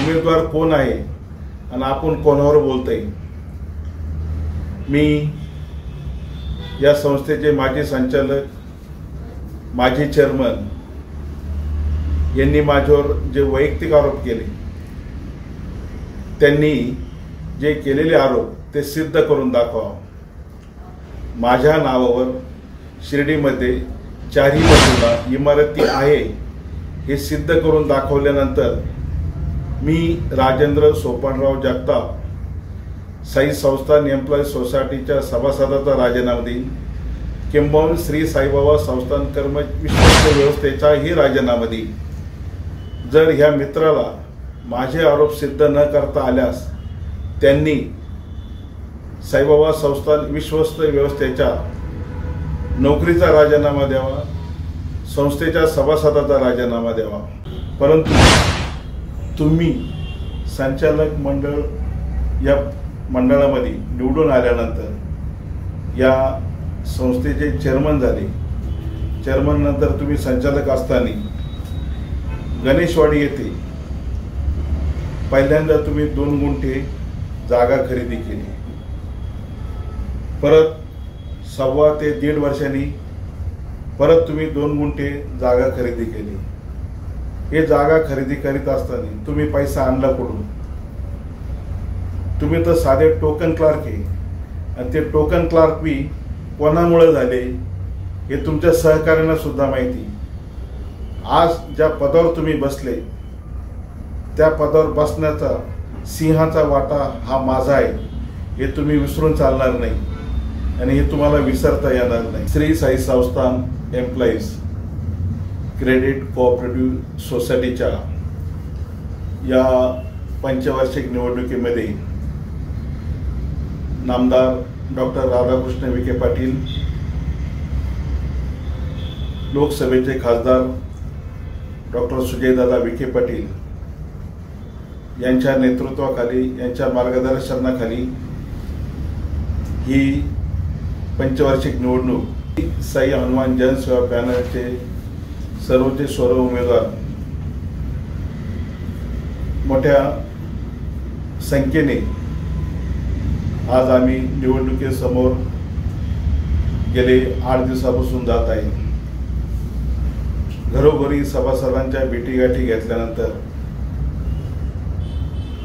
उमेदवार कोण आहे आणि आपण कोणावर बोलतोय। मी या संस्थेचे माजी संचालक, माजी चेअरमन यांनी माझ्यावर जे वैयक्तिक आरोप केले, त्यांनी जे केलेले आरोप ते सिद्ध करून दाखवा। माझ्या नावावर शिर्डीमध्ये चारही बाजूला इमारती आहे हे सिद्ध करून दाखवल्यानंतर मी राजेंद्र सोपानराव जगताप साई संस्थान एम्प्लॉई सोसायटीच्या सभासदाचा राजीनामा देईन, किंबहुना श्री साईबाबा संस्थान कर्म विश्वस्त व्यवस्थेचाही राजीनामा देईन। जर ह्या मित्राला माझे आरोप सिद्ध न करता आल्यास त्यांनी साईबाबा संस्थान विश्वस्त व्यवस्थेच्या नोकरीचा राजीनामा द्यावा, संस्थेच्या सभासदाचा राजीनामा द्यावा। परंतु तुम्ही संचालक मंडळ या मंडळामध्ये निवडून आल्यानंतर या संस्थेचे चेअरमन झाले। चेअरमन नंतर तुम्ही संचालक असताना गणेशवाडी येथे पहिल्यांदा तुम्ही 2 गुंठे जागा खरेदी केली। परत 1.25 ते 1.5 वर्षांनी परत तुम्ही 2 गुंठे जागा खरेदी केली। हे जागा खरेदी करीत असताना तुम्ही पैसा आणला कुठून? तुम्ही तर साधे टोकन क्लार्क आहे आणि ते टोकन क्लार्क बी कोणामुळे झाले हे तुमच्या सहकार्यांना सुद्धा माहिती। आज ज्या पदावर तुम्ही बसले त्या पदावर बसण्याचा सिंहाचा वाटा हा माझा आहे हे तुम्ही विसरून चालणार नाही आणि हे तुम्हाला विसरता येणार नाही। श्री साई संस्थान एम्प्लॉईज क्रेडिट कोऑपरेटिव्ह सोसायटीच्या या पंचवार्षिक निवडणुकीमध्ये नामदार डॉक्टर राधाकृष्ण विखे पाटील, लोकसभेचे खासदार डॉक्टर सुजयदादा विखे पाटील यांच्या नेतृत्वाखाली, यांच्या मार्गदर्शनाखाली ही पंचवार्षिक निवडणूक साई हनुमान जनसेवा पॅनलचे सर्वोच्च सर्व उमेदवार मोठ्या संख्येने आज आम्ही निवडणुकीसमोर गेले 8 दिवसापासून जात आहे। घरोघरी सभासदांच्या भेटीगाठी घेतल्यानंतर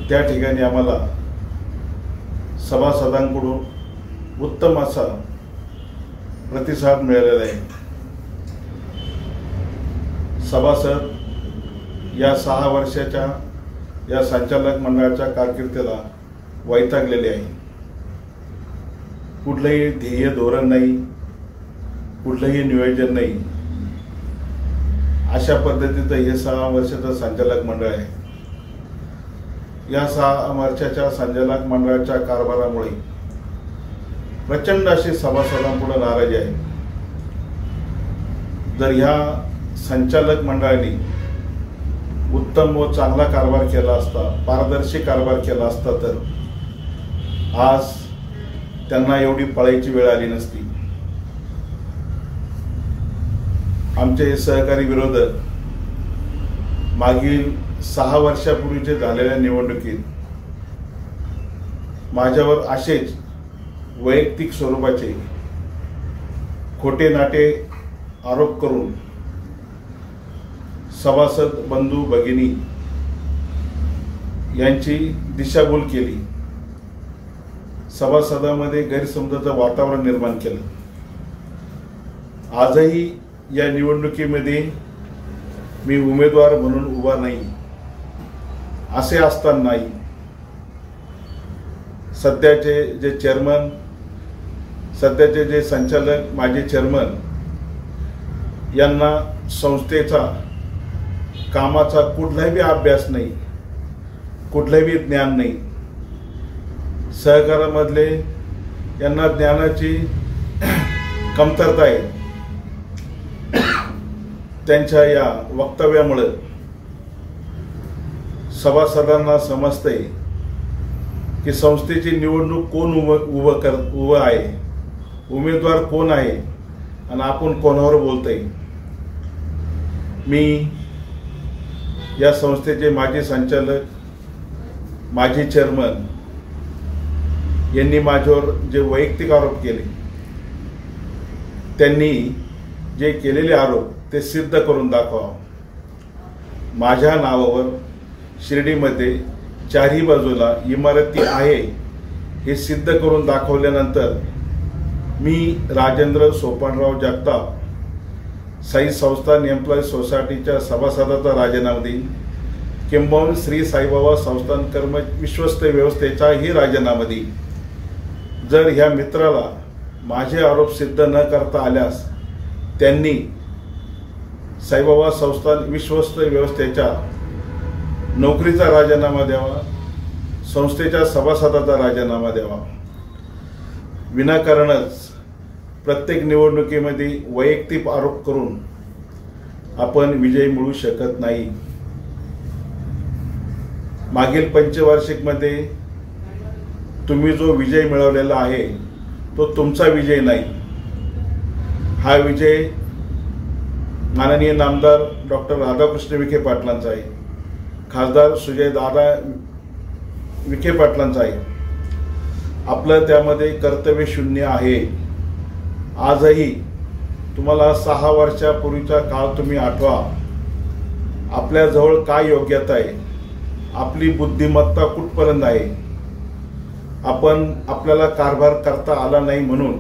त्या ठिकाणी आम्हाला सभासदांकडून उत्तम असा प्रतिसाद मिळालेला आहे। सभासद या 6 वर्षाच्या या संचालक मंडळाच्या कारकिर्दीला वैतागलेले आहे। कुठलंही ध्येय धोरण नाही, कुठलंही नियोजन नाही, अशा पद्धतीचं हे 6 वर्षाचं संचालक मंडळ आहे। या 6 वर्षाच्या संचालक मंडळाच्या कारभारामुळे प्रचंड अशी सभासदांपुढे नाराजी आहे। जर ह्या संचालक मंडळाने उत्तम व चांगला कारभार केला असता, पारदर्शी कारभार केला असता तर आज त्यांना एवढी पळायची वेळ आली नसती। आमचे सहकारी विरोधक मागील 6 वर्षापूर्वीचे झालेल्या निवडणुकीत माझ्यावर असेच वैयक्तिक स्वरूपाचे खोटे नाटे आरोप करून सभासद बंधू भगिनी यांची दिशाभूल केली, सभासदांमध्ये गैरसमजाचं वातावरण निर्माण केलं। आजही या निवडणुकीमध्ये मी उमेदवार म्हणून उभा नाही असे असतानाही सध्याचे जे चेअरमन, सध्याचे जे संचालक, माजी चेअरमन यांना संस्थेचा कामाचा कुठलाही अभ्यास नाही, कुठलंही ज्ञान नाही। सहकारामधले यांना ज्ञानाची कमतरता आहे। त्यांच्या या वक्तव्यामुळे सभासदांना समजते की संस्थेची निवडणूक कोण उभं आहे, उमेदवार कोण आहे आणि आपण कोणावर बोलतोय। मी या संस्थेचे माजी संचालक, माजी चेअरमन यांनी माझ्यावर जे वैयक्तिक आरोप केले, त्यांनी जे केलेले आरोप ते सिद्ध करून दाखवा. माझ्या नावावर शिर्डीमध्ये चारही बाजूला इमारती आहे हे सिद्ध करून दाखवल्यानंतर मी राजेंद्र सोपानराव जगताप साई संस्थान एम्प्लॉई सोसायटीच्या सभासदाचा राजीनामा देईन, किंबहुना श्री साईबाबा संस्थान कर्म विश्वस्त व्यवस्थेचाही राजीनामा देईन. जर ह्या मित्राला माझे आरोप सिद्ध न करता आल्यास त्यांनी साईबाबा संस्थान विश्वस्त व्यवस्थेच्या नोकरीचा राजीनामा द्यावा, संस्थेच्या सभासदाचा राजीनामा द्यावा. विनाकारणच प्रत्येक निवडणुकीमध्ये वैयक्तिक आरोप करून आपण विजय मिळवू शकत नाही. मागील पंचवार्षिकमध्ये तुम्ही जो विजय मिळवलेला आहे तो तुमचा विजय नाही. हा विजय माननीय नामदार डॉक्टर राधाकृष्ण विखे पाटलांचा आहे, खासदार सुजयदादा विखे पाटलांचा आहे. आपलं त्यामध्ये कर्तव्य शून्य आहे. आजही तुम्हाला 6 वर्षापूर्वीचा काळ तुम्ही आठवा. आपल्याजवळ काय योग्यता आहे, आपली बुद्धिमत्ता कुठपर्यंत आहे. आपल्याला कारभार करता आला नाही म्हणून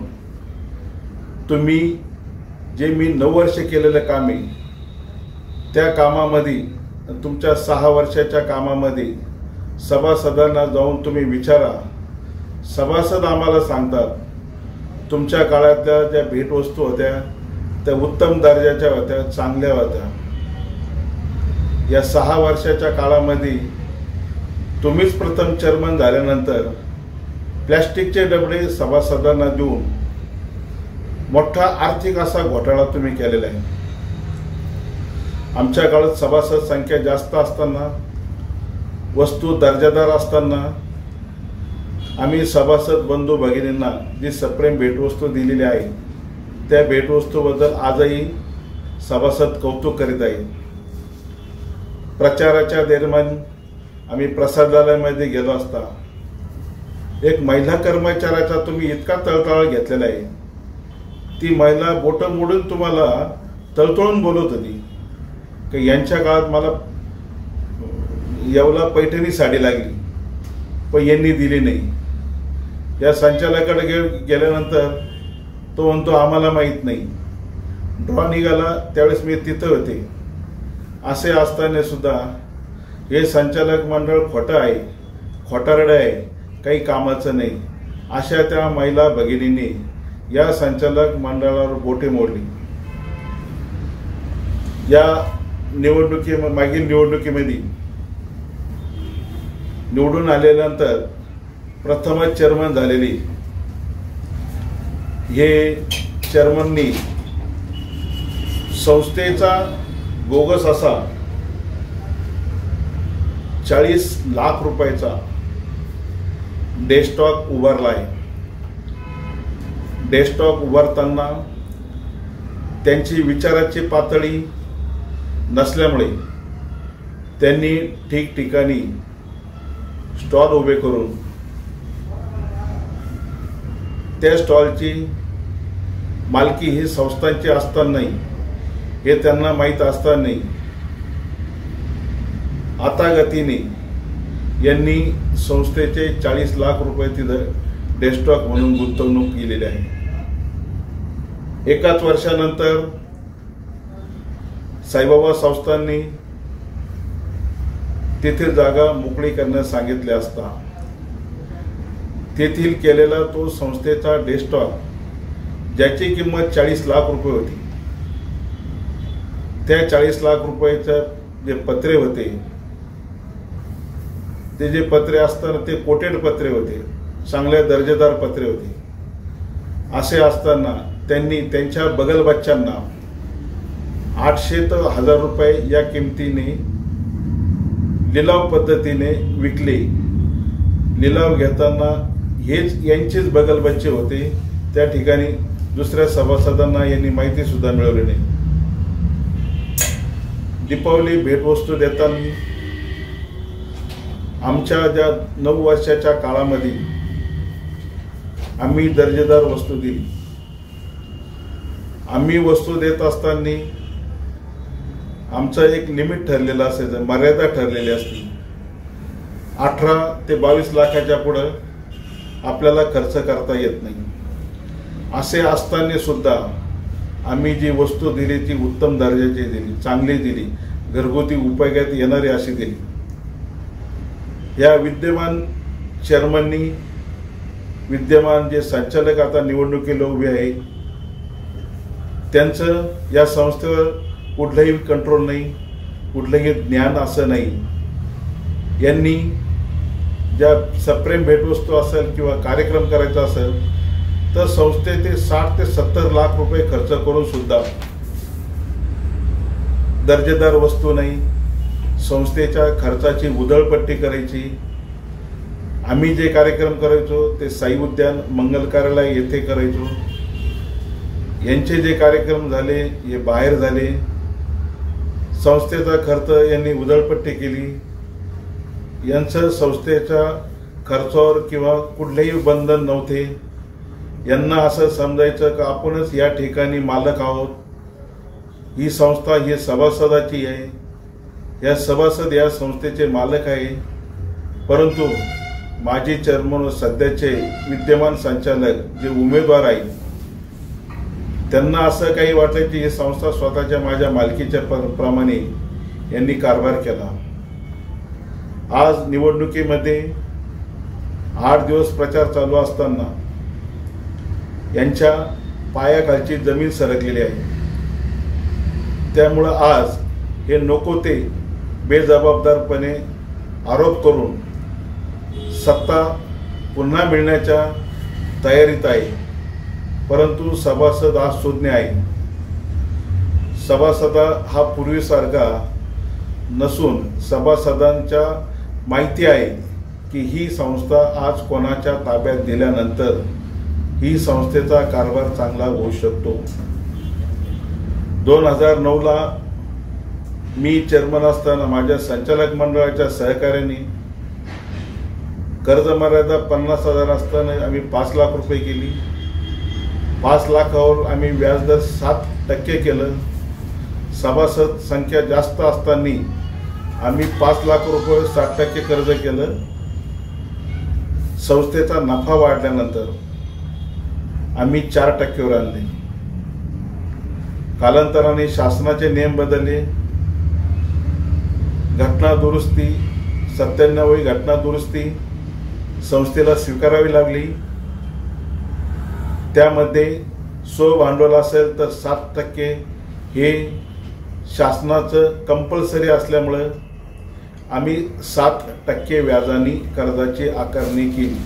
तुम्ही जे मी 9 वर्ष केलेलं काम आहे त्या कामामध्ये, तुमच्या 6 वर्षाच्या कामामध्ये सभासदांना जाऊन तुम्ही विचारा. सभासद आम्हाला सांगतात तुमच्या काळातल्या ज्या भेटवस्तू होत्या त्या उत्तम दर्जाच्या होत्या, चांगल्या होत्या. या 6 वर्षाच्या काळामध्ये तुम्हीच प्रथम चेअरमन झाल्यानंतर प्लॅस्टिकचे डबडे सभासदांना देऊन मोठा आर्थिक असा घोटाळा तुम्ही केलेला आहे. आमच्या काळात सभासद संख्या जास्त असताना, वस्तू दर्जादार असताना आम्ही सभासद बंधू भगिनींना जी सप्रेम भेटवस्तू दिलेली आहे त्या भेटवस्तूबद्दल आजही सभासद कौतुक करीत आहेत. प्रचाराच्या दरम्यान आम्ही प्रसादालयामध्ये गेलो असता एक महिला कर्मचाऱ्याचा तुम्ही इतका तळतळ घेतलेला आहे, ती महिला बोटं मोडून तुम्हाला तळतळून बोलत होती की यांच्या काळात मला येवला पैठणी साडी लागली पण यांनी दिली नाही. या संचालकाकडे गेल्यानंतर तो म्हणतो आम्हाला माहीत नाही. ड्रॉ निघाला त्यावेळेस मी तिथं होते. असे असताना सुद्धा हे संचालक मंडळ खोटं आहे, खोटारडं आहे, काही कामाचं नाही, अशा त्या महिला भगिनींनी या संचालक मंडळावर बोटे मोडली. या मागील निवडणुकीमध्ये निवडून आल्यानंतर प्रथमच चेअरमन झालेली हे चेअरमननी संस्थेचा बोगस असा 40 लाख रुपयाचा डेस्टॉक उभारला आहे. डेस्टॉक उभारताना त्यांची विचाराची पातळी नसल्यामुळे त्यांनी ठिकठिकाणी स्टॉल उभे करून त्या स्टॉलची मालकी ही संस्थांची असतानाही हे त्यांना माहीत असतानाही आता गतीने यांनी संस्थेचे 40 लाख रुपये तिथं डेस्टॉक म्हणून गुंतवणूक केलेली आहे. एकाच वर्षानंतर साईबाबा संस्थांनी तेथील जागा मोकळी करण्यास सांगितले असता तेथील केलेला तो संस्थेचा डेस्टॉक ज्याची किंमत 40 लाख रुपये होती, त्या 40 लाख रुपयाचे जे पत्रे होते ते जे पत्रे असताना ते कोटेड पत्रे होते, चांगल्या दर्जेदार पत्रे होते. असे असताना त्यांनी त्यांच्या बगलबच्च्यांना 800 ते 1000 रुपये या किमतीने लिलाव पद्धतीने विकले. लिलाव घेताना हेच यांचेच बगलबच्चे होते. त्या ठिकाणी दुसऱ्या सभासदांना यांनी माहिती सुद्धा मिळवली नाही. दीपावली भेटवस्तू देताना आमच्या ज्या 9 वर्षाच्या काळामध्ये आम्ही दर्जेदार वस्तू दिली. आम्ही वस्तू देत असताना आमचं एक लिमिट ठरलेलं असायचं, मर्यादा ठरलेली असते. 18 ते 22 लाखाच्या पुढं आपल्याला खर्च करता येत नाही. असे असताना सुद्धा आम्ही जी वस्तू दिली ती उत्तम दर्जाची दिली, चांगली दिली, घरगुती उपयोगात येणारी अशी दिली. या विद्यमान चेअरमननी, विद्यमान जे संचालक आता निवडणुकीला उभे आहे, त्यांचं या संस्थेवर कुठलंही कंट्रोल नाही, कुठलंही ज्ञान असं नाही. यांनी ज्या सप्रेम भेटवस्तू असेल किंवा कार्यक्रम करायचा असेल तर संस्थेचे 60 ते 70 लाख रुपये खर्च करून सुद्धा दर्जेदार वस्तू नाही. संस्थेच्या खर्चाची उधळपट्टी करायची. आम्ही जे कार्यक्रम करायचो ते साई उद्यान, मंगल कार्यालय येथे करायचो. यांचे जे कार्यक्रम झाले हे बाहेर झाले. संस्थेचा खर्च यांनी उधळपट्टी केली. यांचं संस्थेच्या खर्चावर किंवा कुठलेही बंधन नव्हते. यांना असं समजायचं की आपणच या ठिकाणी मालक आहोत. ही संस्था ही सभासदाची आहे. या सभासद या संस्थेचे मालक आहे. परंतु माजी चेअरमन व सध्याचे विद्यमान संचालक जे उमेदवार आहेत त्यांना असं काही वाटलं की ही संस्था स्वतःच्या माझ्या मालकीच्या प्रमाणे यांनी कारभार केला. आज निवडणुकीमध्ये 8 दिवस प्रचार चालू असताना यांच्या पायाखालची जमीन सरकलेली आहे. त्यामुळं आज हे नको ते बेजबाबदारपणे आरोप करून सत्ता पुन्हा मिळण्याच्या तयारीत आहे. परंतु सभासद आज शून्य आहे. सभासद हा पूर्वीसारखा नसून सभासदांच्या माहिती आहे की ही संस्था आज कोणाच्या ताब्यात दिल्यानंतर ही संस्थेचा कारभार चांगला होऊ शकतो. 2009ला मी चेअरमन असताना माझ्या संचालक मंडळाच्या सहकार्याने कर्ज मर्यादा 50,000 असताना आम्ही 5 लाख रुपये केली. 5 लाखावर आम्ही व्याजदर 7% केलं. सभासद संख्या जास्त असताना आम्ही 5 लाख रुपये 60% कर्ज केलं. संस्थेचा नफा वाढल्यानंतर आम्ही 4%वर आणले. कालांतराने शासनाचे नियम बदलले. घटना दुरुस्ती 97वी घटना दुरुस्ती संस्थेला स्वीकारावी लागली. त्यामध्ये स्वभांडवल असेल तर 7% हे शासनाचं कंपल्सरी असल्यामुळं आम्ही 7% व्याजाने कर्जाची आकारणी केली.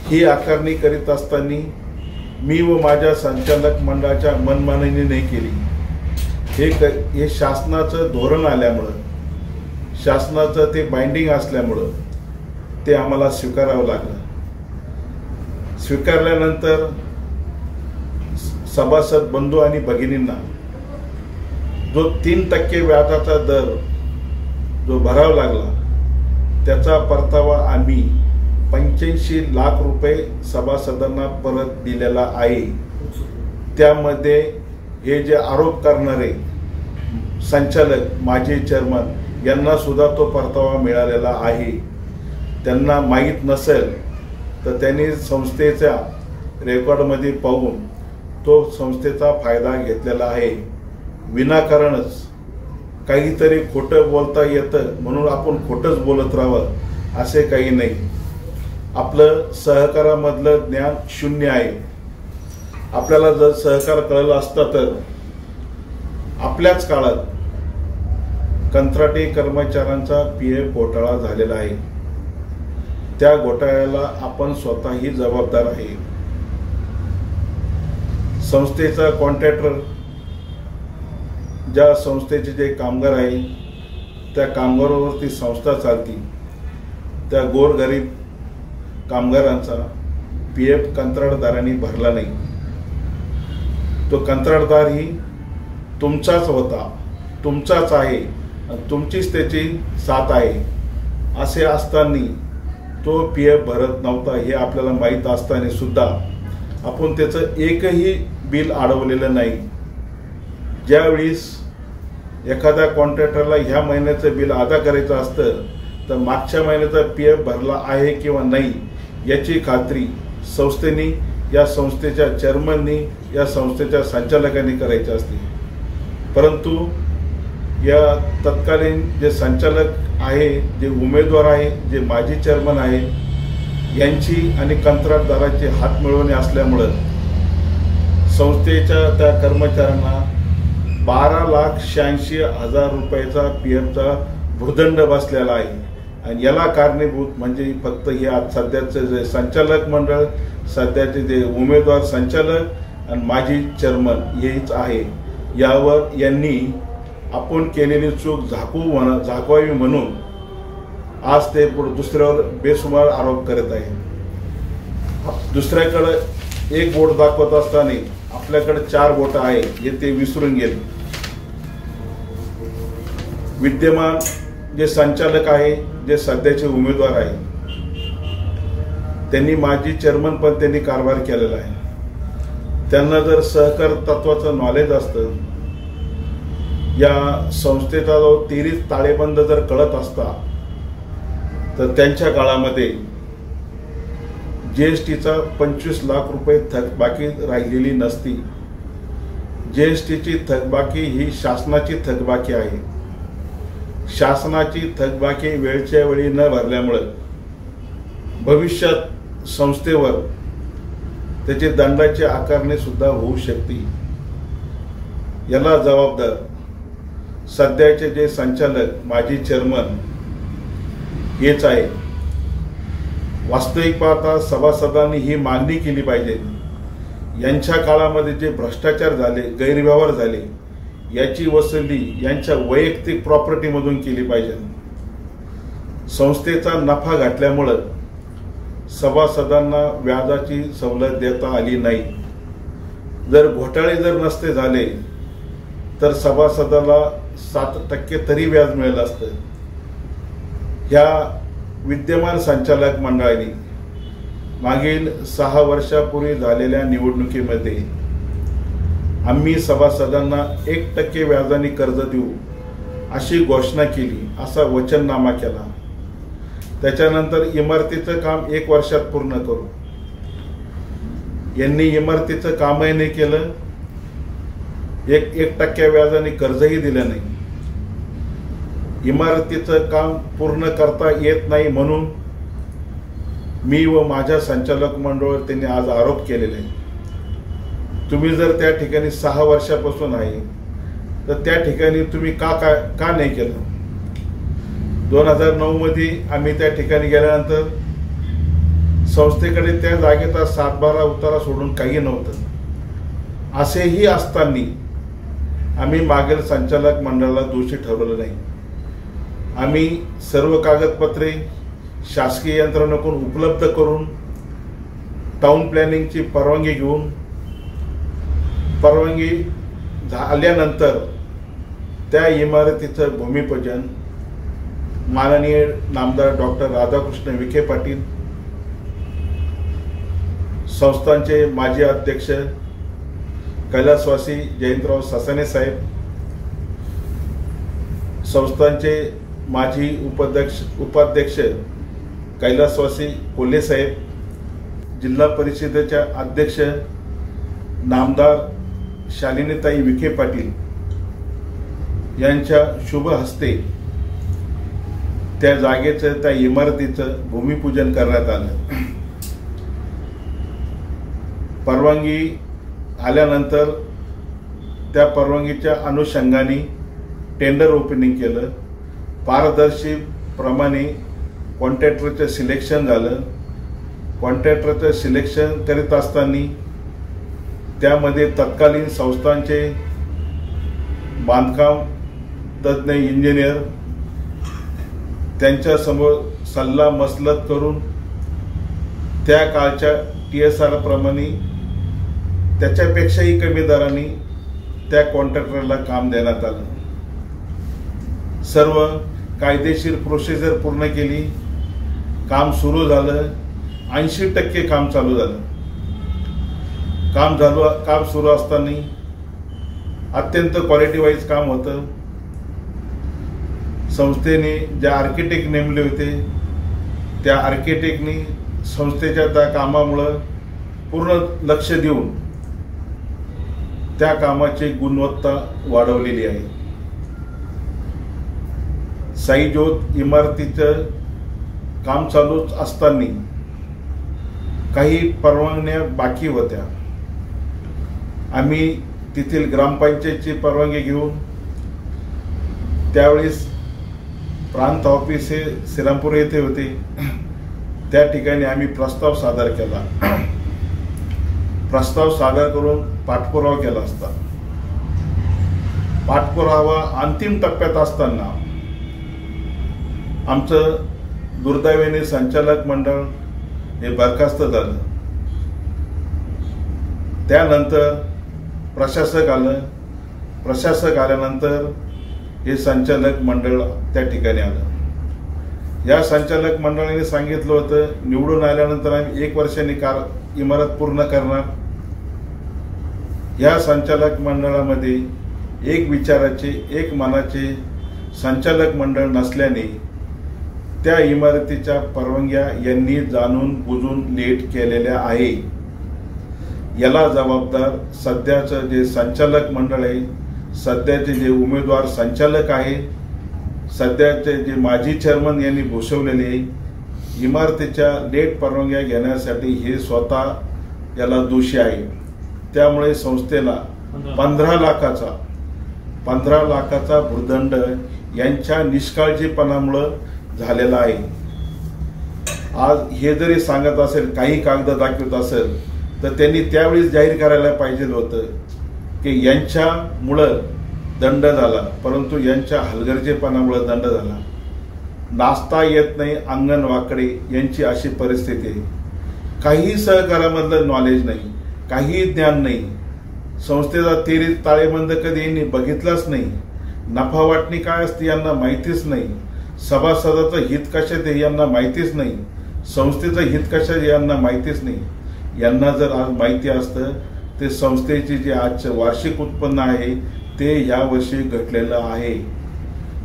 ही आकारणी करीत असताना मी व माझ्या संचालक मंडळाच्या मनमानीने नाही केली. हे शासनाचं धोरण आल्यामुळं, शासनाचं ते बाइंडिंग असल्यामुळं ते आम्हाला स्वीकारावं लागलं. स्वीकारल्यानंतर सभासद बंधू आणि भगिनींना जो 3% व्याजाचा दर जो भरावा लागला त्याचा परतावा आम्ही 85 लाख रुपये सभासदांना परत दिलेला आहे. त्यामध्ये हे जे आरोप करणारे संचालक, माजी चेअरमन यांना सुद्धा तो परतावा मिळालेला आहे. त्यांना माहीत नसेल तर त्यांनी संस्थेच्या रेकॉर्डमध्ये पाहून तो संस्थेचा फायदा घेतलेला आहे. विनाकारणच काहीतरी खोटं बोलता येतं म्हणून आपण खोटंच बोलत राहावं असे काही नाही. आपलं सहकारामधलं ज्ञान शून्य आहे. आपल्याला जर सहकार कळलं असतं तर आपल्याच काळात कंत्राटी कर्मचाऱ्यांचा PF घोटाळा झालेला आहे. त्या घोटाळ्याला आपण स्वतःही जबाबदार आहे. संस्थेचा कॉन्ट्रॅक्टर, ज्या संस्थेचे जे कामगार आहे त्या कामगारावरती संस्था चालती, त्या गोरगरीब कामगारांचा PF कंत्राटदारांनी भरला नाही. तो कंत्राटदार ही तुमचाच होता, तुमचाच आहे, तुमचीच त्याची साथ आहे असे असताना तो PF भरत नव्हता हे आपल्याला माहीत असताना सुद्धा आपण त्याचं एकही बिल अडवलेलं नाही. ज्यावेळेस एखाद्या कॉन्ट्रॅक्टरला ह्या महिन्याचं बिल अदा करायचं असतं तर मागच्या महिन्याचा PF भरला आहे किंवा नाही याची खात्री संस्थेने, या संस्थेच्या चेअरमननी, या संस्थेच्या संचालकांनी करायची असते. परंतु या तत्कालीन जे संचालक आहे, जे उमेदवार आहे, जे माजी चेअरमन आहे, यांची आणि कंत्राटदाराची हात मिळवणे असल्यामुळं संस्थेच्या त्या कर्मचाऱ्यांना 12,86,000 रुपयाचा PFचा भूदंड बसलेला आहे. आणि याला कारणीभूत म्हणजे फक्त हे आज सध्याचे जे संचालक मंडळ, सध्याचे जे उमेदवार संचालक आणि माजी चेअरमन हेच आहे. यावर यांनी आपण केलेली चूक झाकवावी म्हणून आज ते दुसऱ्यावर बेसुमार आरोप करत आहे. दुसऱ्याकडे एक बोट दाखवत असताना आपल्याकडे 4 बोटं आहे हे ते विसरून गेले. विद्यमान जे संचालक आहे, जे सध्याचे उमेदवार आहे, त्यांनी माजी चेअरमन पण त्यांनी कारभार केलेला आहे. त्यांना जर सहकार तत्वाचं नॉलेज असतं, या संस्थेचा जो 23 ताळेबंद जर कळत असता तर त्यांच्या काळामध्ये GSTचा 25 लाख रुपये थकबाकी राहिलेली नसती. GSTची थकबाकी ही शासनाची थकबाकी आहे. शासनाची थकबाकी वेळच्या वेळी न भरल्यामुळे भविष्यात संस्थेवर त्याची दंडाची आकारणी सुद्धा होऊ शकते. याला जबाबदार सध्याचे जे संचालक, माजी चेअरमन हेच आहे. वास्तविक पाहता सभासदांनी ही मागणी केली पाहिजे. यांच्या काळामध्ये जे भ्रष्टाचार झाले, गैरव्यवहार झाले, याची वसुली यांच्या वैयक्तिक प्रॉपर्टीमधून केली पाहिजे. संस्थेचा नफा घातल्यामुळं सभासदांना व्याजाची सवलत देता आली नाही. जर घोटाळे जर नसते झाले तर सभासदाला 7% तरी व्याज मिळालं असतं. ह्या विद्यमान संचालक मंडळाने मागील 6 वर्षापूर्वी झालेल्या निवडणुकीमध्ये आम्ही सभासदांना 1% व्याजाने कर्ज देऊ अशी घोषणा केली, असा वचननामा केला. त्याच्यानंतर इमारतीचं काम 1 वर्षात पूर्ण करू. यांनी इमारतीचं कामही नाही केलं, 1% व्याजाने कर्जही दिलं नाही. इमारतीचं काम पूर्ण करता येत नाही म्हणून मी व माझ्या संचालक मंडळावर त्यांनी आज आरोप केलेले आहे. तुम्ही जर त्या ठिकाणी 6 वर्षापासून आहे तर त्या ठिकाणी तुम्ही का नाही केलं? 2009 मध्ये आम्ही त्या ठिकाणी गेल्यानंतर संस्थेकडे त्या जागेचा 7-12 उतारा सोडून काही नव्हतं. असेही असताना आम्ही मागील संचालक मंडळाला दोषी ठरवलं नाही. आम्ही सर्व कागदपत्रे शासकीय यंत्रणेकडून उपलब्ध करून टाउन प्लॅनिंगची परवानगी घेऊन, परवानगी झाल्यानंतर त्या इमारतीचं भूमिपूजन माननीय नामदार डॉक्टर राधाकृष्ण विखे पाटील, संस्थांचे माजी अध्यक्ष कैलासवासी जयंतराव ससाने साहेब, संस्थांचे माजी उपाध्यक्ष कैलासवासी कोल्हे साहेब, जिल्हा परिषदेच्या अध्यक्ष नामदार शालिनीताई विखे पाटील यांच्या शुभ हस्ते त्या जागेचं, त्या इमारतीचं भूमिपूजन करण्यात आलं. परवानगी आल्यानंतर त्या परवानगीच्या अनुषंगाने टेंडर ओपनिंग केलं. पारदर्शी प्रमाणे कॉन्ट्रॅक्टरचं सिलेक्शन झालं. कॉन्ट्रॅक्टरचं सिलेक्शन करीत असताना त्यामध्ये तत्कालीन संस्थांचे बांधकाम तज्ज्ञ इंजिनियर त्यांच्यासमोर सल्ला मसलत करून त्या काळच्या TSR प्रमाणे त्याच्यापेक्षाही कमी दराने त्या कॉन्ट्रॅक्टरला काम देण्यात आलं. सर्व कायदेशीर प्रोसिजर पूर्ण केली, काम सुरू झालं. 80% काम चालू झालं. काम सुरू असताना अत्यंत क्वालिटी वाईज काम होतं. संस्थेने ज्या आर्किटेक्ट नेमले होते त्या आर्किटेक्टनी संस्थेच्या त्या कामामुळं पूर्ण लक्ष देऊन त्या कामाची गुणवत्ता वाढवलेली आहे. साई ज्योत इमारतीचं काम चालू असताना काही परवानग्या बाकी होत्या. आम्ही तेथील ग्रामपंचायतची परवानगी घेऊन त्यावेळेस प्रांत ऑफिस हे श्रीरामपूर येथे होते. त्या ठिकाणी आम्ही प्रस्ताव सादर केला. प्रस्ताव सादर करून पाठपुरावा केला असता. पाठपुरावा अंतिम टप्प्यात असताना आमचं दुर्दैवाने संचालक मंडळ हे बरखास्त झालं. त्यानंतर प्रशासक आलं. प्रशासक आल्यानंतर हे संचालक मंडळ त्या ठिकाणी आलं. या संचालक मंडळाने सांगितलं होतं निवडून आल्यानंतर आम्ही 1 वर्षांनी इमारत पूर्ण करणार. या संचालक मंडळामध्ये एक विचाराचे एक मनाचे संचालक मंडळ नसल्याने त्या इमारतीच्या परवानग्या यांनी जाणून बुजून लेट केलेल्या आहे. याला जबाबदार सध्याचं जे संचालक मंडळ आहे, सध्याचे जे उमेदवार संचालक आहे, सध्याचे जे माजी चेअरमन यांनी भूषवलेले इमारतीच्या लेट परवानग्या घेण्यासाठी हे स्वतः याला दोषी आहे. त्यामुळे संस्थेला 15 लाखाचा भूर्दंड यांच्या निष्काळजीपणामुळे झालेला आहे. आज हे जरी सांगत असेल, काही कागद दाखवत असेल, तर त्यांनी त्यावेळेस जाहीर करायला पाहिजे होतं की यांच्यामुळं दंड झाला, परंतु यांच्या हलगर्जेपणामुळे दंड झाला. नाचता येत नाही, अंगण वाकडे यांची अशी परिस्थिती आहे. काही सहकारामधलं नॉलेज नाही, काही ज्ञान नाही. संस्थेचा तेरी ताळेबंद कधी यांनी बघितलाच नाही. नफा वाटणी काय असते यांना माहितीच नाही. सभासदाचं हित कशात आहे यांना माहितीच नाही. संस्थेचं हित कशात यांना माहितीच नाही. यांना जर आज माहिती असतं ते संस्थेचे जे आजचं वार्षिक उत्पन्न आहे ते यावर्षी घटलेलं आहे.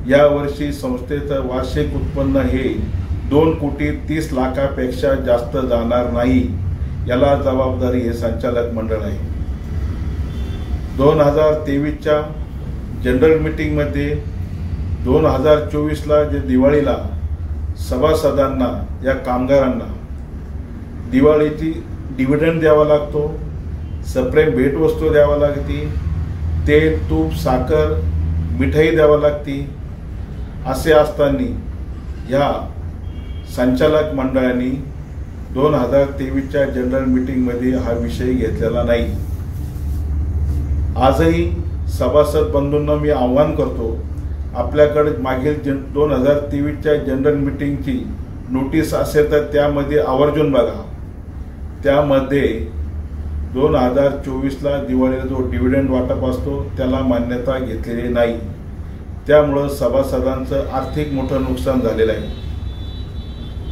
यावर्षी संस्थेचं वार्षिक उत्पन्न हे 2,30,00,000पेक्षा जास्त जाणार नाही. याला जबाबदारी हे संचालक मंडळ आहे. 2023च्या जनरल मीटिंगमध्ये 2024ला जे दिवाळीला सभासदांना या कामगारांना दिवाळीची डिव्हिडंड द्यावा लागतो, सप्रेम भेटवस्तू द्यावा लागते, तेल तूप साखर मिठाई द्यावा लागते. असे असताना या संचालक मंडळाने 2023च्या जनरल मीटिंगमध्ये हा विषय घेतलेला नाही. आजही सभासद बंधूंना मी आव्हान करतो, आपल्याकडे मागील 2023च्या जनरल मीटिंगची नोटीस असेल तर त्यामध्ये आवर्जून बघा. त्यामध्ये 2024ला दिवाळीला जो डिव्हिडंड वाटप असतो त्याला मान्यता घेतलेली नाही. त्यामुळं सभासदांचं आर्थिक मोठं नुकसान झालेलं आहे.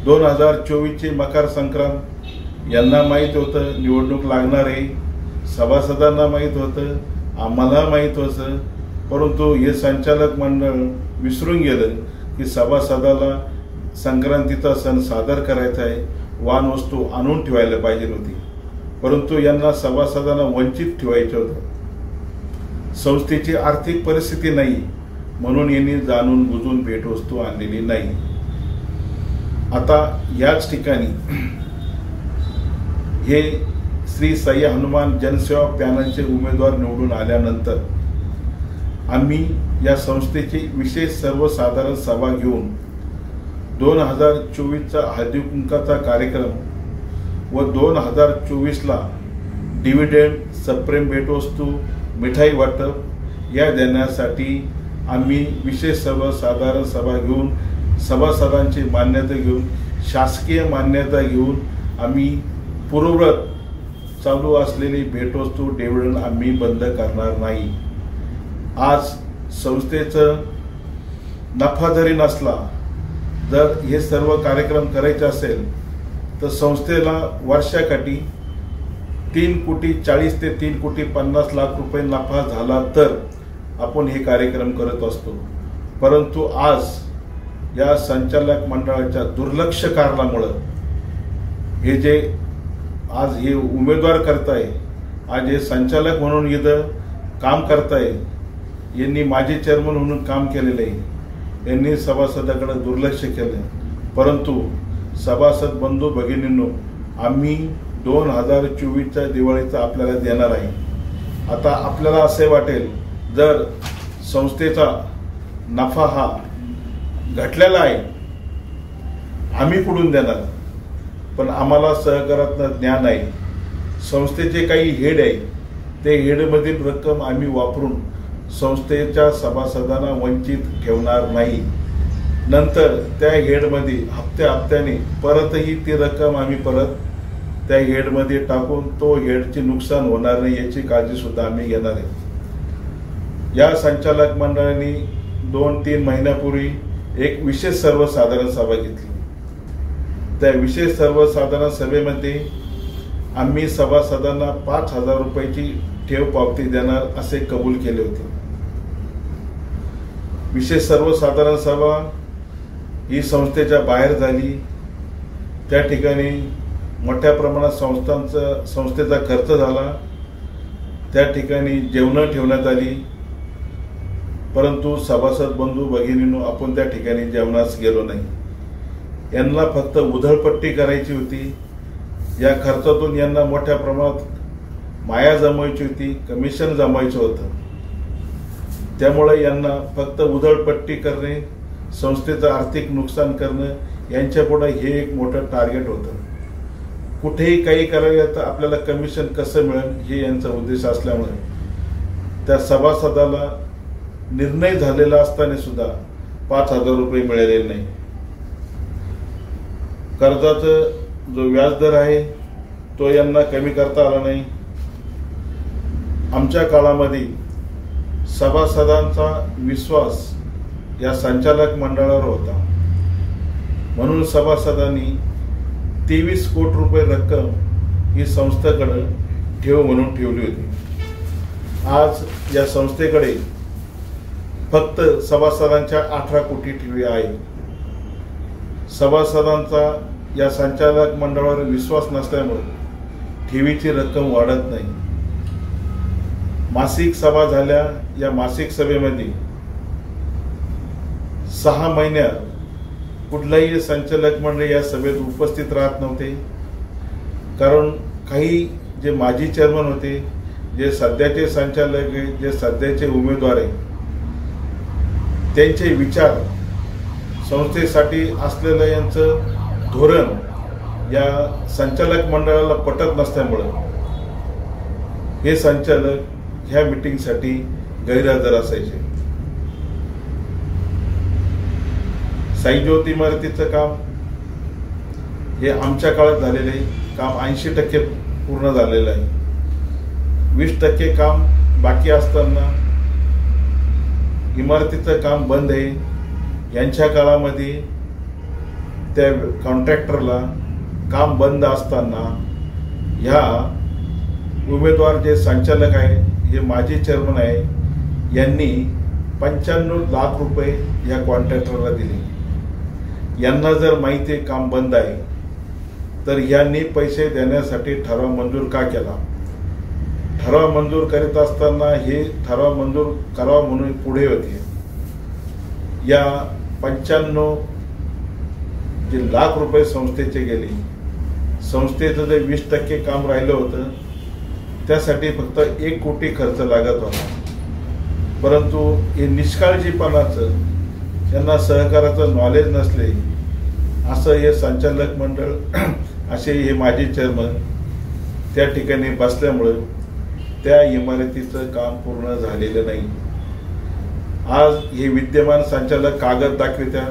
2024ची मकर संक्रांत यांना माहीत होतं निवडणूक लागणार आहे, सभासदांना माहीत होतं, आम्हाला माहीत होतं, परंतु हे संचालक मंडळ विसरून गेलं की सभासदाला संक्रांतीचा सण सादर करायचा आहे, वाहनवस्तू आणून ठेवायला पाहिजे होती, परंतु यांना सभासदांना वंचित ठेवायचं होतं. संस्थेची आर्थिक परिस्थिती नाही म्हणून यांनी जाणून बुजून भेटवस्तू आणलेली नाही. आता याच ठिकाणी हे श्री साई हनुमान जनसेवा पॅनलचे उमेदवार निवडून आल्यानंतर आम्ही या संस्थेची विशेष सर्वसाधारण सभा घेऊन 2024चा हळदीकुंकाचा कार्यक्रम व 2024ला डिव्हिडंड सप्रेम भेटवस्तू मिठाई वाटप या देण्यासाठी आम्ही विशेष सर्वसाधारण सभा घेऊन सभासदांची मान्यता घेऊन शासकीय मान्यता घेऊन आम्ही पूर्ववत चालू असलेली भेटवस्तू डिव्हिडंड आम्ही बंद करणार नाही. आज संस्थेचं नफा जरी नसला, जर हे सर्व कार्यक्रम करायचे असेल तर संस्थेला वर्षाकाठी 3,40,00,000 ते 3,50,00,000 रुपये नफा झाला तर आपण हे कार्यक्रम करत असतो. परंतु आज या संचालक मंडळाच्या दुर्लक्ष कारणामुळं हे जे आज हे उमेदवार करताय, आज हे संचालक म्हणून इथं काम करताय, यांनी माजी चेअरमन म्हणून काम केलेलं आहे, यांनी सभासदाकडे दुर्लक्ष केलं. परंतु सभासद बंधू भगिनींनो, आम्ही 2024च्या दिवाळीचा आपल्याला देणार आहे. आता आपल्याला असे वाटेल जर संस्थेचा नफा हा घटलेला आहे, आम्ही कुठून देणार? पण आम्हाला सहकारातनं ज्ञान आहे. संस्थेचे काही हेड आहे, ते हेडमधील रक्कम आम्ही वापरून संस्थेच्या सभासदांना वंचित ठेवणार नाही. नंतर त्या हेडमध्ये हप्त्याने परतही ती रक्कम आम्ही परत त्या हेडमध्ये टाकून तो हेडचे नुकसान होणार नाही याची काळजी सुद्धा आम्ही घेणार आहे. या संचालक मंडळाने 2-3 महिन्यापूर्वी एक विशेष सर्वसाधारण सभा घेतली. त्या विशेष सर्वसाधारण सभेमध्ये आम्ही सभासदांना 5,000 रुपयाची ठेव पावती देणार असे कबूल केले होते. विशेष सर्वसाधारण सभा ही संस्थेच्या बाहेर झाली. त्या ठिकाणी मोठ्या प्रमाणात संस्थेचा खर्च झाला. त्या ठिकाणी जेवणं ठेवण्यात आली. परंतु सभासद बंधू भगिनींनो, आपण त्या ठिकाणी जेवणास गेलो नाही. यांना फक्त उधळपट्टी करायची होती. या खर्चातून यांना मोठ्या प्रमाणात माया जमवायची होती, कमिशन जमवायचं होतं. त्यामुळे यांना फक्त उधळपट्टी करणे, संस्थेचं आर्थिक नुकसान करणं यांच्यापुढे हे एक मोठं टार्गेट होतं. कुठेही काही करायला तर आपल्याला कमिशन कसं मिळेल हे यांचा उद्देश असल्यामुळे त्या सभासदाला निर्णय झालेला असताना सुद्धा 5,000 रुपये मिळालेले नाही. कर्जाचं जो व्याजदर आहे तो यांना कमी करता आला नाही. आमच्या काळामध्ये सभासदांचा विश्वास या संचालक मंडळावर होता, म्हणून सभासदांनी 23 कोटी रुपये रक्कम ही संस्थेकडे ठेव म्हणून ठेवली होती. आज या संस्थेकडे फक्त सभासदांच्या 18 कोटी ठेवी आहे. सभासदांचा या संचालक मंडळावर विश्वास नसल्यामुळे ठेवीची रक्कम वाढत नाही. मासिक सभा झाल्या. या मासिक सभेमध्ये 6 महिन्यात कुठलाही संचालक मंडळ या सभेत उपस्थित राहत नव्हते. कारण काही जे माजी चेअरमन होते, जे सध्याचे संचालक आहे, जे सध्याचे उमेदवार आहे, त्यांचे विचार, संस्थेसाठी असलेलं यांचं धोरण या संचालक मंडळाला पटत नसल्यामुळं हे संचालक ह्या मीटिंगसाठी गैरहजर असायचे. साई ज्योती इमारतीचं काम हे आमच्या काळात झालेले काम 80% पूर्ण झालेलं आहे. 20% काम बाकी असताना इमारतीचं काम बंद आहे. यांच्या काळामध्ये त्या कॉन्ट्रॅक्टरला काम बंद असताना ह्या उमेदवार जे संचालक आहे, हे माजी चेअरमन आहे, यांनी 95 लाख रुपये या कॉन्ट्रॅक्टरला दिले. यांना जर माहिती आहे काम बंद आहे तर यांनी पैसे देण्यासाठी ठराव मंजूर का केला? ठराव मंजूर करीत असताना हे ठराव मंजूर करावा म्हणून पुढे होते. या 95 जे लाख रुपये संस्थेचे गेले. संस्थेचं जे 20% काम राहिलं होतं त्यासाठी फक्त 1 कोटी खर्च लागत होता. परंतु हे निष्काळजीपणाचं, त्यांना सहकाराचं नॉलेज नसले असं हे संचालक मंडळ, असे हे माजी चेअरमन त्या ठिकाणी बसल्यामुळे त्या इमारतीचं काम पूर्ण झालेलं नाही. आज हे विद्यमान संचालक कागद दाखवित्या.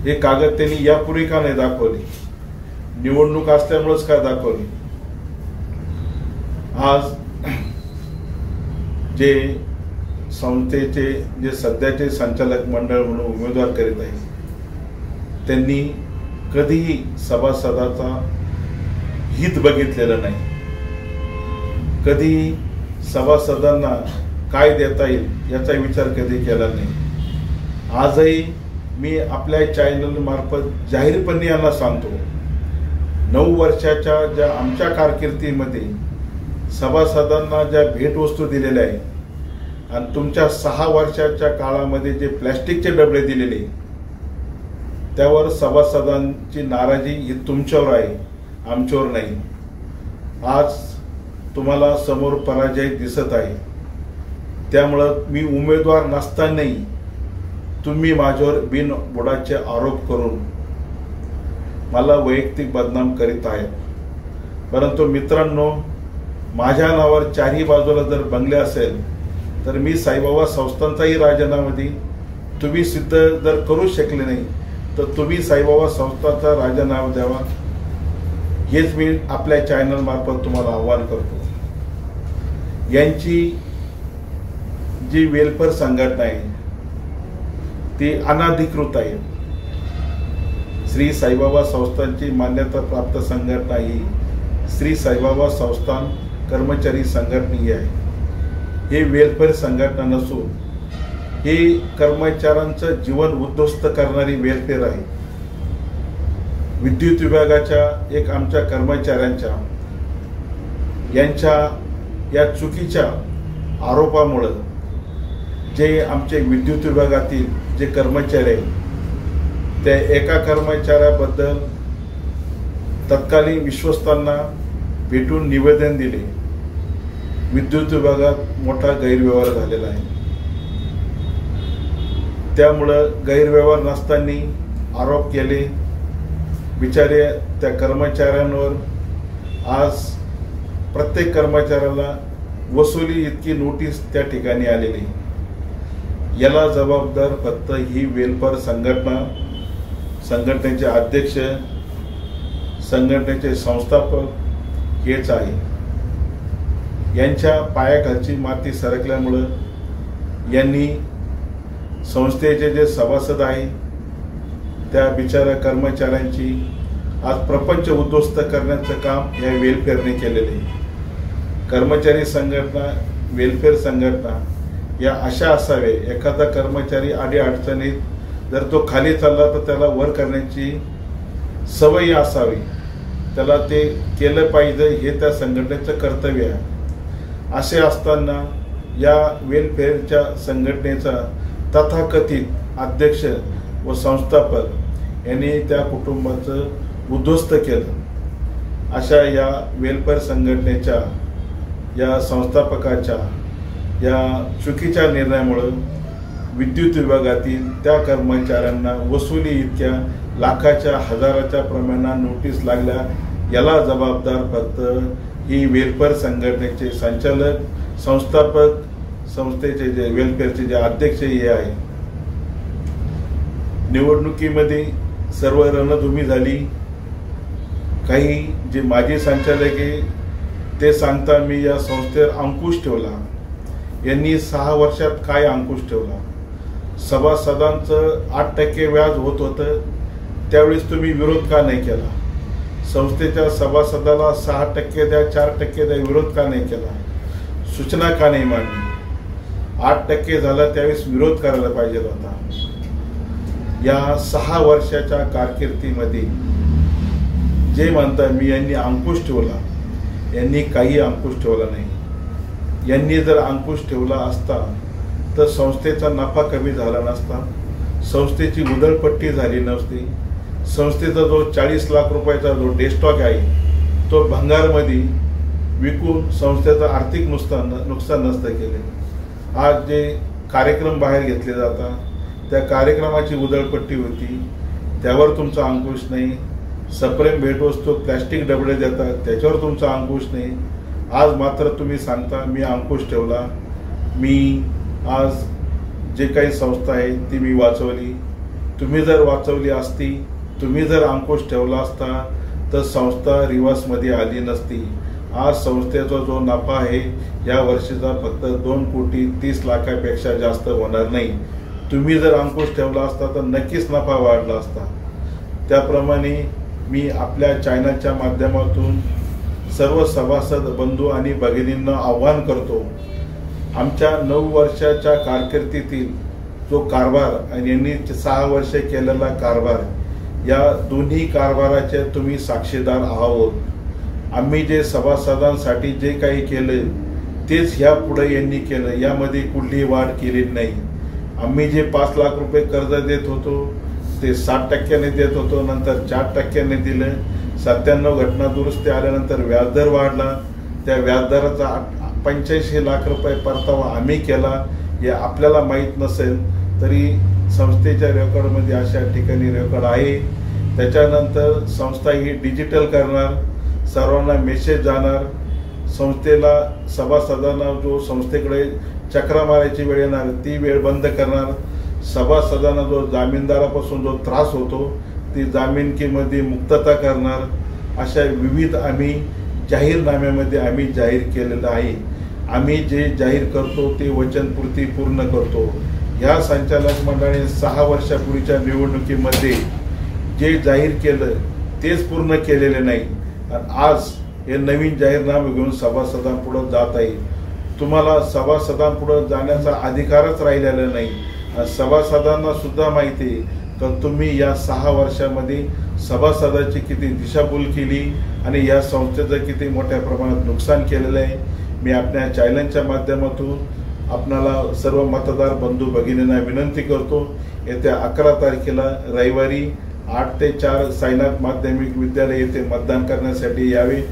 हे कागद त्यांनी यापूर्वी का नाही दाखवले? निवडणूक असल्यामुळेच का दाखवली? आज जे संस्थेचे जे सध्याचे संचालक मंडळ म्हणून उमेदवार करीत आहे त्यांनी कधीही सभासदाचा हित बघितलेलं नाही, कधी सभासदांना काय देता येईल याचा विचार कधी केला नाही। आजही मी आपल्या चॅनल मार्फत जाहीरपणे यांना सांगतो, 9 वर्षाच्या ज्या आमच्या कारकिर्दीमध्ये सभासदांना ज्या भेटवस्तू दिलेल्या आहे आणि तुमच्या 6 वर्षाच्या काळामध्ये जे प्लॅस्टिकचे डबडे दिलेले त्यावर सभासदांची नाराजी ही तुमच्यावर आहे, आमच्यावर नाही। आज तुम्हाला समोर पराजय दिसत आहे, त्यामुळं मी उमेदवार नसतानाही तुम्ही माझ्यावर बिनबुडाचे आरोप करून मला वैयक्तिक बदनाम करीत आहेत। परंतु मित्रांनो, माझ्या नावावर चारही बाजूला जर बंगले असेल तर मी साईबाबा संस्थांचाही राजीनामा देईन। तुम्ही सिद्ध जर करू शकले नाही तर तुम्ही साईबाबा संस्थांचा राजीनामा द्यावा, हेच मी आपल्या चॅनल मार्फत तुम्हाला आवाहन करतो। यांची जी वेलफेअर संघटना आहे ती अनधिकृत आहे। श्री साईबाबा संस्थांची मान्यता प्राप्त संघटना ही श्री साईबाबा संस्थान कर्मचारी संघटना आहे। हे वेलफेअर संघटना नसून हे कर्मचाऱ्यांचं जीवन उद्ध्वस्त करणारी वेलफेअर आहे। विद्युत विभागाच्या एक आमच्या कर्मचाऱ्यांच्या यांच्या या चुकीच्या आरोपामुळे जे आमचे विद्युत विभागातील जे कर्मचारी आहेत त्या एका कर्मचाऱ्याबद्दल तत्कालीन विश्वस्तांना भेटून निवेदन दिले। विद्युत विभागात मोठा गैरव्यवहार झालेला आहे, त्यामुळं गैरव्यवहार नसताना आरोप केले। बिचारे त्या कर्मचाऱ्यांवर आज प्रत्येक कर्मचाऱ्याला वसुली इतकी नोटीस त्या ठिकाणी आलेली। याला जबाबदार फक्त ही वेलफेअर संघटनेचे अध्यक्ष, संघटनेचे संस्थापक हेच आहे। यांच्या पायाखालची माती सरकल्यामुळं यांनी संस्थेचे जे सभासद आहे त्या बिचाऱ्या कर्मचाऱ्यांची आज प्रपंच उद्ध्वस्त करण्याचं काम या वेलफेअरने केलेले आहे। कर्मचारी संघटना, वेलफेअर संघटना या अशा असावे, एखादा कर्मचारी अडीअडचणीत जर तो खाली चालला तर त्याला वर करण्याची सवय असावी, त्याला ते केलं पाहिजे हे त्या संघटनेचं कर्तव्य आहे। असे असताना या वेलफेअरच्या संघटनेचा तथाकथित अध्यक्ष व संस्थापक यांनी त्या कुटुंबाचं उद्ध्वस्त केलं। अशा या वेलफेअर संघटनेच्या या संस्थापकाच्या या चुकीच्या निर्णयामुळे विद्युत विभागातील त्या कर्मचाऱ्यांना वसुली इतक्या लाखाच्या हजाराच्या प्रमाणात नोटीस लागल्या। याला जबाबदार फक्त ही वेलफेअर संघटनेचे संचालक, संस्थापक, संस्थेचे जे वेलफेअरचे जे अध्यक्ष हे आहे। निवडणुकीमध्ये सर्व रणधुमी झाली। काही जे माजी संचालक आहे ते सांगता मी या संस्थेवर अंकुश ठेवला। यांनी 6 वर्षात काय अंकुश ठेवला? सभासदांचं 8% व्याज होत होतं, त्यावेळेस तुम्ही विरोध का नाही केला? संस्थेच्या सभासदाला 6% द्या, 4% द्या, विरोध का नाही केला? सूचना का नाही मांडली? 8% झाला त्यावेळेस विरोध करायला पाहिजे होता। या 6 वर्षाच्या कारकिर्दीमध्ये जे म्हणता मी यांनी अंकुश ठेवला, यांनी काही अंकुश ठेवला नाही। यांनी जर अंकुश ठेवला असता तर संस्थेचा नफा कमी झाला नसता, संस्थेची उधळपट्टी झाली नसती। संस्थेचा जो 40 लाख रुपयाचा जो डेस्टॉक आहे तो भंगारमध्ये विकून संस्थेचं आर्थिक नुकसान नसतं केले। आज जे कार्यक्रम बाहेर घेतले जातात त्या कार्यक्रमाची उधळपट्टी होती, त्यावर तुमचा अंकुश नाही। सप्रेम भेटवस्तू प्लॅस्टिक डबडे देतात त्याच्यावर तुमचा अंकुश नाही। आज मात्र तुम्ही सांगता मी अंकुश ठेवला। मी आज जे काही संस्था आहे ती मी वाचवली। तुम्ही जर वाचवली असती, तुम्ही जर अंकुश ठेवला असता तर संस्था रिवर्समध्ये आली नसती। आज संस्थेचा जो नफा आहे या वर्षीचा फक्त 2,30,00,000पेक्षा जास्त होणार नाही. तुम्ही जर अंकुश ठेवला असता तर नक्कीच नफा वाढला असता. त्याप्रमाणे मी आपल्या चॅनलच्या माध्यमातून सर्व सभासद बंधू आणि भगिनींना आव्हान करतो, आमच्या 9 वर्षाच्या कारकिर्दीतील जो कारभार आणि यांनी 6 वर्षे केलेला कारभार, या दोन्ही कारभाराचे तुम्ही साक्षीदार आहोत. आम्ही जे सभासदांसाठी जे काही केलं तेच ह्या पुढे यांनी केलं, यामध्ये कुठलीही वाढ केलेली नाही. आम्ही जे 5 लाख रुपये कर्ज देत होतो ते 7% देत होतो, नंतर 4% दिलं. 97 घटना दुरुस्ती आल्यानंतर व्याजदर वाढला, त्या व्याजदराचा 85 लाख रुपये परतावा आम्ही केला. हे आपल्याला माहीत नसेल तरी संस्थेच्या रेकॉर्डमध्ये अशा ठिकाणी रेकॉर्ड आहे. त्याच्यानंतर संस्था ही डिजिटल करणार, सर्वांना मेसेज जाणार, संस्थेला सभासदांना जो संस्थेकडे चक्रा मारायची वेळ येणार ती वेळ बंद करणार. सभासदांना जो जामीनदारापासून जो त्रास होतो ती जामीनकीमध्ये मुक्तता करणार. अशा विविध आम्ही जाहीरनाम्यामध्ये आम्ही जाहीर केलेलं आहे. आम्ही जे जाहीर करतो ते वचनपूर्ती पूर्ण करतो. ह्या संचालक मंडळाने 6 वर्षापूर्वीच्या निवडणुकीमध्ये जे जाहीर केलं तेच पूर्ण केलेले नाही. आज हे नवीन जाहीरनामे घेऊन सभासदांपुढे जात आहे. तुम्हाला सभासदांपुढे जाण्याचा अधिकारच राहिलेला नाही. सभासदांना सुद्धा माहिती आहे तर तुम्ही या 6 वर्षामध्ये सभासदाची किती दिशाभूल केली आणि या संस्थेचं किती मोठ्या प्रमाणात नुकसान केलेलं आहे. मी आपल्या चॅनलच्या माध्यमातून आपणाला सर्व मतदार बंधू भगिनींना विनंती करतो, येत्या 11 तारखेला रविवारी 8 ते 4 साईनाथ माध्यमिक विद्यालय येथे मतदान करण्यासाठी यावे.